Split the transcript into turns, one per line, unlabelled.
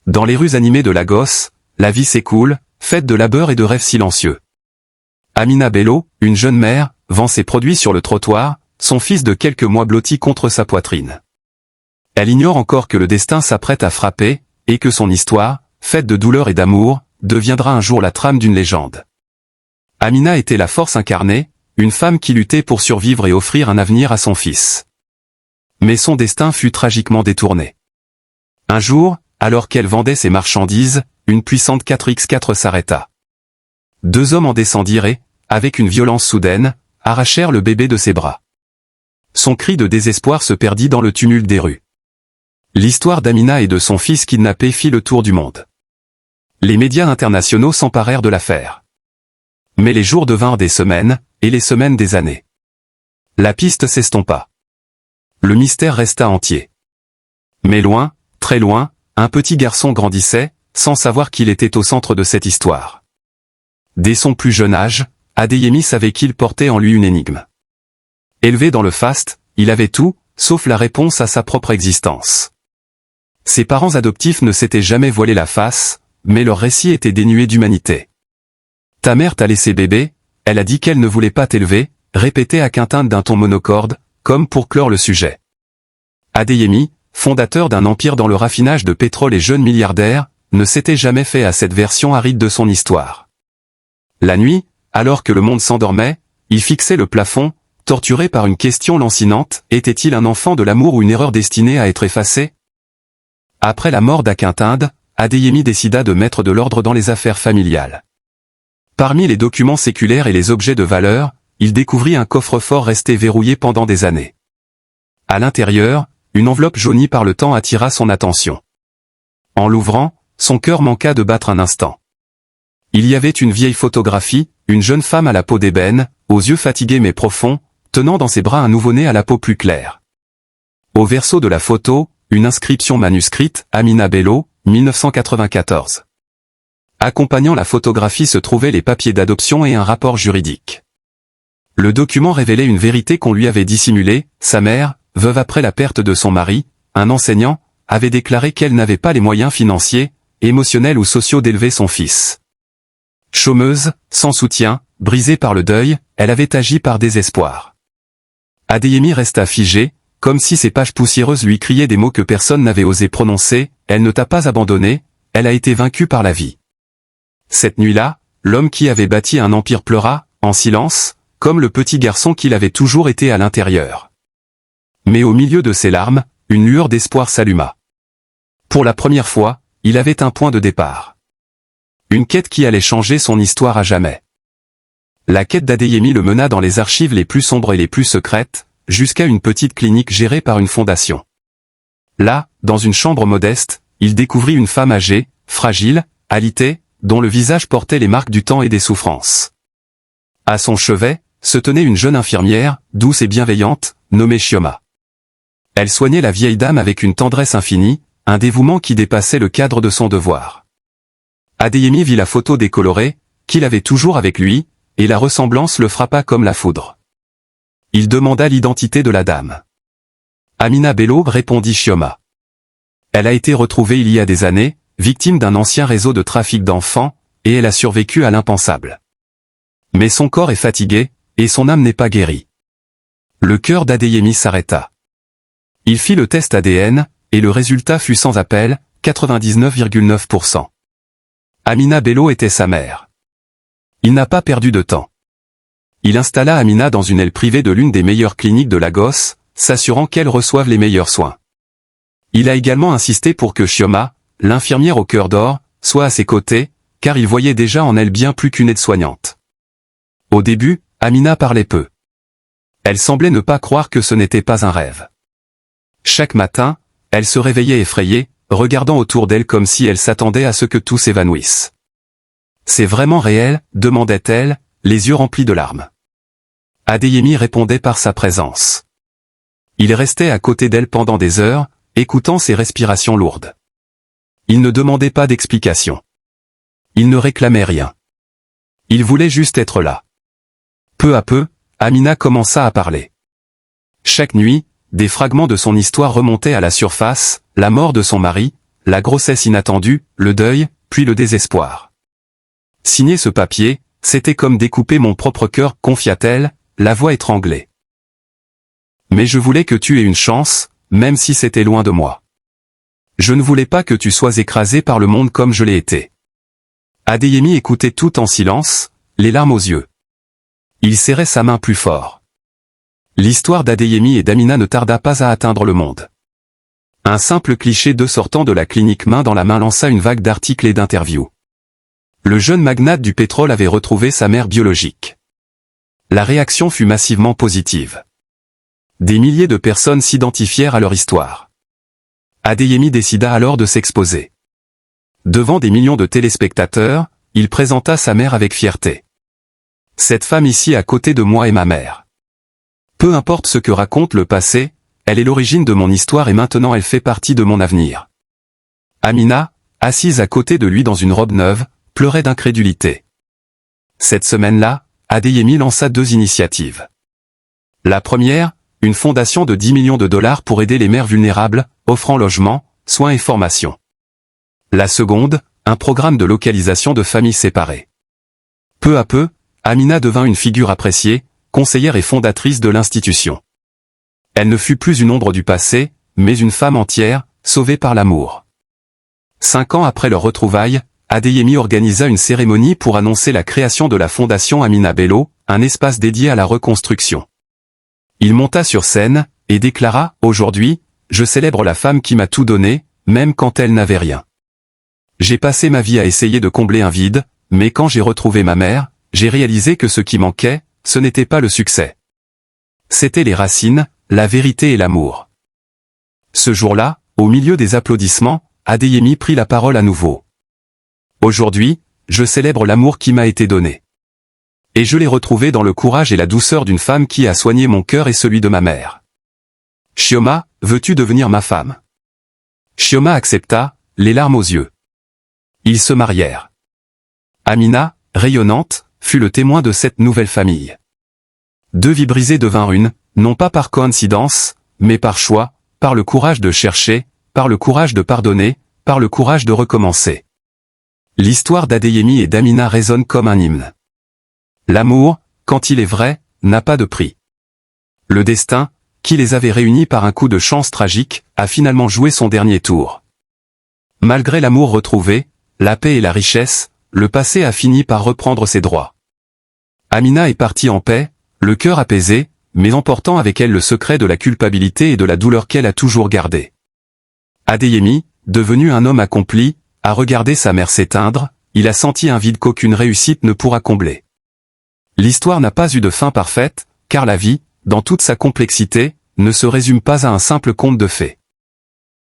Dans les rues animées de Lagos, la vie s'écoule, faite de labeur et de rêves silencieux. Amina Bello, une jeune mère, vend ses produits sur le trottoir, son fils de quelques mois blotti contre sa poitrine. Elle ignore encore que le destin s'apprête à frapper, et que son histoire, faite de douleur et d'amour, deviendra un jour la trame d'une légende. Amina était la force incarnée, une femme qui luttait pour survivre et offrir un avenir à son fils. Mais son destin fut tragiquement détourné. Un jour, alors qu'elle vendait ses marchandises, une puissante 4x4 s'arrêta. Deux hommes en descendirent et, avec une violence soudaine, arrachèrent le bébé de ses bras. Son cri de désespoir se perdit dans le tumulte des rues. L'histoire d'Amina et de son fils kidnappé fit le tour du monde. Les médias internationaux s'emparèrent de l'affaire. Mais les jours devinrent des semaines, et les semaines des années. La piste s'estompa. Le mystère resta entier. Mais loin, très loin, un petit garçon grandissait, sans savoir qu'il était au centre de cette histoire. Dès son plus jeune âge, Adeyemi savait qu'il portait en lui une énigme. Élevé dans le faste, il avait tout, sauf la réponse à sa propre existence. Ses parents adoptifs ne s'étaient jamais voilé la face, mais leur récit était dénué d'humanité. « Ta mère t'a laissé bébé, elle a dit qu'elle ne voulait pas t'élever », répétait Akintinde d'un ton monocorde, comme pour clore le sujet. Adeyemi, fondateur d'un empire dans le raffinage de pétrole et jeune milliardaire, ne s'était jamais fait à cette version aride de son histoire. La nuit, alors que le monde s'endormait, il fixait le plafond, torturé par une question lancinante, était-il un enfant de l'amour ou une erreur destinée à être effacée? Après la mort d'Akintinde, Adeyemi décida de mettre de l'ordre dans les affaires familiales. Parmi les documents séculaires et les objets de valeur, il découvrit un coffre-fort resté verrouillé pendant des années. À l'intérieur, une enveloppe jaunie par le temps attira son attention. En l'ouvrant, son cœur manqua de battre un instant. Il y avait une vieille photographie, une jeune femme à la peau d'ébène, aux yeux fatigués mais profonds, tenant dans ses bras un nouveau-né à la peau plus claire. Au verso de la photo, une inscription manuscrite, Amina Bello, 1994. Accompagnant la photographie se trouvaient les papiers d'adoption et un rapport juridique. Le document révélait une vérité qu'on lui avait dissimulée, sa mère, veuve après la perte de son mari, un enseignant, avait déclaré qu'elle n'avait pas les moyens financiers, émotionnels ou sociaux d'élever son fils. Chômeuse, sans soutien, brisée par le deuil, elle avait agi par désespoir. Adeyemi resta figée, comme si ses pages poussiéreuses lui criaient des mots que personne n'avait osé prononcer, « Elle ne t'a pas abandonné, elle a été vaincue par la vie ». Cette nuit-là, l'homme qui avait bâti un empire pleura, en silence, comme le petit garçon qu'il avait toujours été à l'intérieur. Mais au milieu de ses larmes, une lueur d'espoir s'alluma. Pour la première fois, il avait un point de départ. Une quête qui allait changer son histoire à jamais. La quête d'Adeyemi le mena dans les archives les plus sombres et les plus secrètes, jusqu'à une petite clinique gérée par une fondation. Là, dans une chambre modeste, il découvrit une femme âgée, fragile, alitée, dont le visage portait les marques du temps et des souffrances. À son chevet, se tenait une jeune infirmière, douce et bienveillante, nommée Chioma. Elle soignait la vieille dame avec une tendresse infinie, un dévouement qui dépassait le cadre de son devoir. Adeyemi vit la photo décolorée, qu'il avait toujours avec lui, et la ressemblance le frappa comme la foudre. Il demanda l'identité de la dame. Amina Bello, répondit Chioma. Elle a été retrouvée il y a des années, victime d'un ancien réseau de trafic d'enfants, et elle a survécu à l'impensable. Mais son corps est fatigué, et son âme n'est pas guérie. Le cœur d'Adeyemi s'arrêta. Il fit le test ADN, et le résultat fut sans appel, 99,9%. Amina Bello était sa mère. Il n'a pas perdu de temps. Il installa Amina dans une aile privée de l'une des meilleures cliniques de Lagos, s'assurant qu'elle reçoive les meilleurs soins. Il a également insisté pour que Chioma, l'infirmière au cœur d'or, soit à ses côtés, car il voyait déjà en elle bien plus qu'une aide-soignante. Au début, Amina parlait peu. Elle semblait ne pas croire que ce n'était pas un rêve. Chaque matin, elle se réveillait effrayée, regardant autour d'elle comme si elle s'attendait à ce que tout s'évanouisse. « C'est vraiment réel ?» demandait-elle, les yeux remplis de larmes. Adeyemi répondait par sa présence. Il restait à côté d'elle pendant des heures, écoutant ses respirations lourdes. Il ne demandait pas d'explication. Il ne réclamait rien. Il voulait juste être là. Peu à peu, Amina commença à parler. Chaque nuit, des fragments de son histoire remontaient à la surface, la mort de son mari, la grossesse inattendue, le deuil, puis le désespoir. Signer ce papier, c'était comme découper mon propre cœur, confia-t-elle, la voix étranglée. Mais je voulais que tu aies une chance, même si c'était loin de moi. Je ne voulais pas que tu sois écrasé par le monde comme je l'ai été. Adeyemi écoutait tout en silence, les larmes aux yeux. Il serrait sa main plus fort. L'histoire d'Adeyemi et d'Amina ne tarda pas à atteindre le monde. Un simple cliché d'eux sortant de la clinique main dans la main lança une vague d'articles et d'interviews. Le jeune magnate du pétrole avait retrouvé sa mère biologique. La réaction fut massivement positive. Des milliers de personnes s'identifièrent à leur histoire. Adeyemi décida alors de s'exposer. Devant des millions de téléspectateurs, il présenta sa mère avec fierté. Cette femme ici à côté de moi est ma mère. Peu importe ce que raconte le passé, elle est l'origine de mon histoire et maintenant elle fait partie de mon avenir. Amina, assise à côté de lui dans une robe neuve, pleurait d'incrédulité. Cette semaine-là, Adeyemi lança 2 initiatives. La première, une fondation de 10 millions de dollars pour aider les mères vulnérables, offrant logement, soins et formation. La seconde, un programme de localisation de familles séparées. Peu à peu, Amina devint une figure appréciée, conseillère et fondatrice de l'institution. Elle ne fut plus une ombre du passé, mais une femme entière, sauvée par l'amour. 5 ans après leur retrouvailles, Adeyemi organisa une cérémonie pour annoncer la création de la fondation Amina Bello, un espace dédié à la reconstruction. Il monta sur scène, et déclara, « Aujourd'hui, je célèbre la femme qui m'a tout donné, même quand elle n'avait rien. J'ai passé ma vie à essayer de combler un vide, mais quand j'ai retrouvé ma mère, j'ai réalisé que ce qui manquait, ce n'était pas le succès. C'était les racines, la vérité et l'amour. » Ce jour-là, au milieu des applaudissements, Adeyemi prit la parole à nouveau. « Aujourd'hui, je célèbre l'amour qui m'a été donné. Et je l'ai retrouvé dans le courage et la douceur d'une femme qui a soigné mon cœur et celui de ma mère. Chioma, veux-tu devenir ma femme ?» Chioma accepta, les larmes aux yeux. Ils se marièrent. Amina, rayonnante, fut le témoin de cette nouvelle famille. 2 vies brisées devinrent une, non pas par coïncidence, mais par choix, par le courage de chercher, par le courage de pardonner, par le courage de recommencer. L'histoire d'Adeyemi et d'Amina résonne comme un hymne. L'amour, quand il est vrai, n'a pas de prix. Le destin, qui les avait réunis par un coup de chance tragique, a finalement joué son dernier tour. Malgré l'amour retrouvé, la paix et la richesse, le passé a fini par reprendre ses droits. Amina est partie en paix, le cœur apaisé, mais emportant avec elle le secret de la culpabilité et de la douleur qu'elle a toujours gardée. Adeyemi, devenu un homme accompli, a regardé sa mère s'éteindre, il a senti un vide qu'aucune réussite ne pourra combler. L'histoire n'a pas eu de fin parfaite, car la vie, dans toute sa complexité, ne se résume pas à un simple conte de fées.